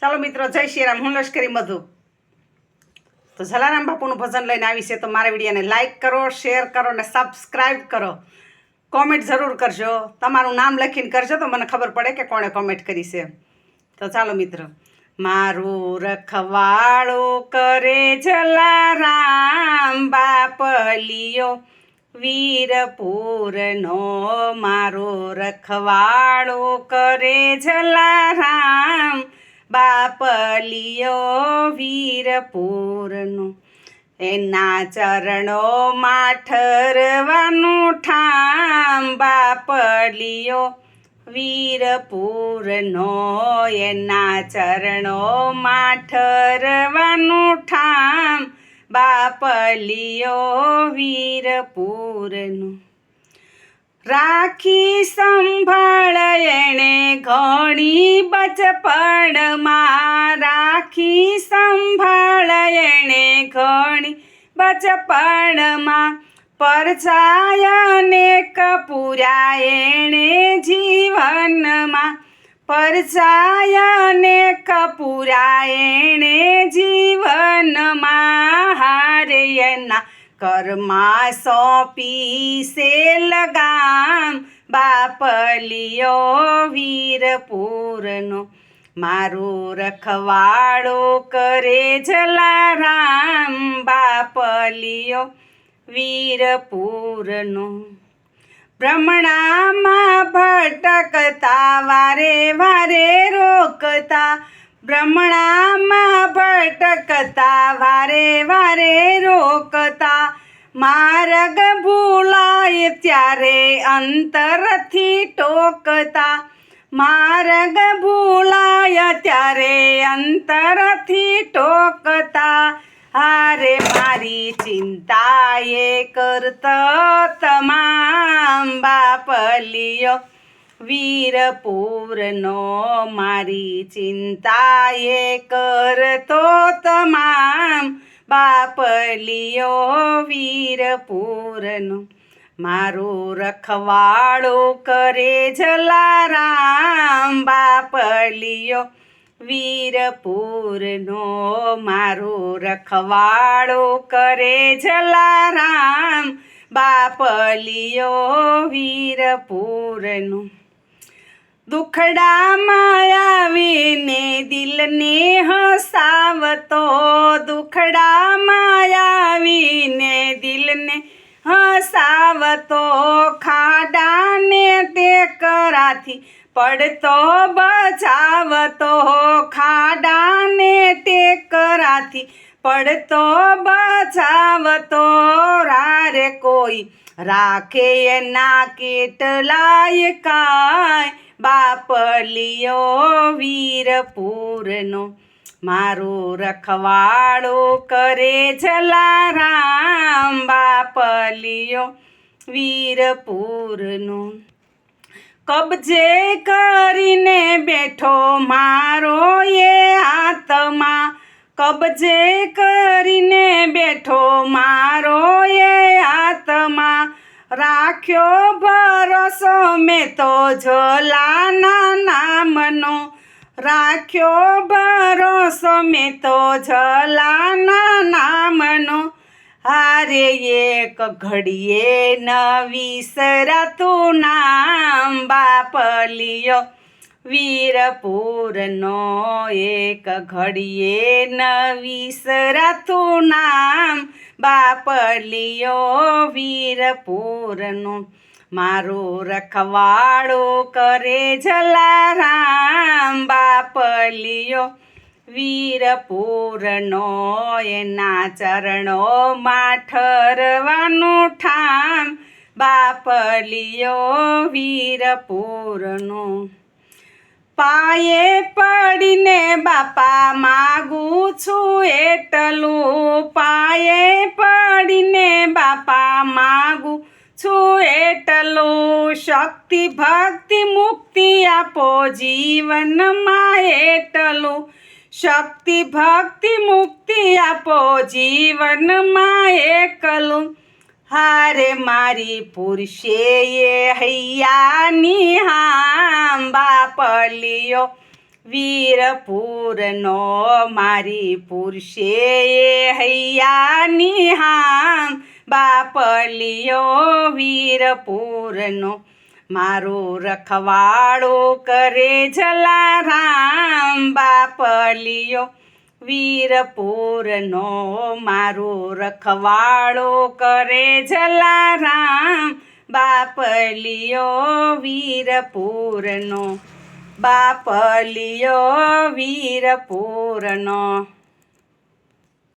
ચાલો મિત્રો, જય શ્રી રામ. હું લશ્કરી મધુ. તો જલારામ બાપુનું ભજન લઈને આવી છે. તો મારા વિડીયોને લાઈક કરો, શેર કરો અને સબસ્ક્રાઈબ કરો. કોમેન્ટ જરૂર કરજો, તમારું નામ લખીને કરજો તો મને ખબર પડે કે કોણે કોમેન્ટ કરી છે. તો ચાલો મિત્રો. મારું રખવાળું કરે જલારામ બાપલિયો વીરપુરનો, મારો રખવાળો કરે જલારામ બાપલિયો વીરપુરનો. એના ચરણોમાં ઠરવાનું ઠામ બાપલિયો વીરપુરનો. એના ચરણોમાં ઠરવાનું ઠામ બાપલિયો વીરપુરનો. રાખી સંભાળ એણે ઘણી બચપણમાં, રાખી સંભાળ એણે ઘણી બચપણમાં. પરચાયને કપૂર્યા એણે જીવનમાં, પરચાયને કપૂર્યા એણે જીવનમાં. હારે એના કર્મા સોંપી સે લગામ બાપલિયો વીરપુરનો. મારું રખવાળો કરે જલારામ બાપલિયો વીરપુરનો. ભ્રમણામાં ભટકતા વારે વારે રોકતા, ભ્રમણામાં ભટકતા વારે વારે રોકતા. માર્ગ ભૂલાય ત્યારે અંતરથી ટોકતા, માર્ગ ભૂલાય ત્યારે અંતરથી ટોકતા. હારે મારી ચિંતા એ કરતો તમામ બાપલિયો વીરપુરનો. મારી ચિંતા એ કરતો તમામ બાપલિયો વીરપુરનો. મારું રખવાળું કરે જલારામ બાપલિયો વીરપુરનો. મારું રખવાળું કરે જલારામ બાપલિયો વીરપુરનો. દુખડામાં આવીને દિલને હસાવતો, દુખડામાં આવીને દિલને હસાવતો. ખાડાને ટેકરાથી પડતો બચાવતો, ખાડાને ટેકરાથી પડતો બચાવતો. રારે કોઈ રાખે એના કેટલાય કાય બાપલિયો વીરપુરનો. મારું રખવાળું કરે જલારામ બાપલિયો વીરપુરનો. કબજે કરીને બેઠો મારો એ આત્મા, કબજે કરીને બેઠો મારો એ આત્મા. રાખ્યો ભરોસો મેં તો જલાના નામનો, રાખ્યો ભરોસો મેં તો જલાના નામનો. હારે એક ઘડીએ ન વિસરાતું નામ બાપલિયો વીરપુરનો. એક ઘડીએ ન વિસરાતું નામ બાપલિયો વીરપુરનો. મારું રખવાળું કરે જલારામ બાપલિયો વીરપુરનો. એના ચરણોમાં ઠરવાનું ઠામ બાપલિયો વીરપુરનો. પાયે પડીને બાપા માગું છું એટલું, પાયે પડીને બાપા માગું છું એટલું. શક્તિ ભક્તિ મુક્તિ આપો જીવનમાં એટલું, શક્તિ ભક્તિ મુક્તિ આપો જીવનમાં એકલું. હારે મારી પુરુષે એ હૈયાની હામ બાપલિયો વીરપુરનો મારી પુરશે હૈયાની હામ બાપલિયો વીરપુરનો મારો રખવાળો કરે જલારામ બાપલિયો વીરપુરનો મારો રખવાળો કરે જલારામ બાપલિયો વીરપુરનો બાપલિયો વીરપુરનો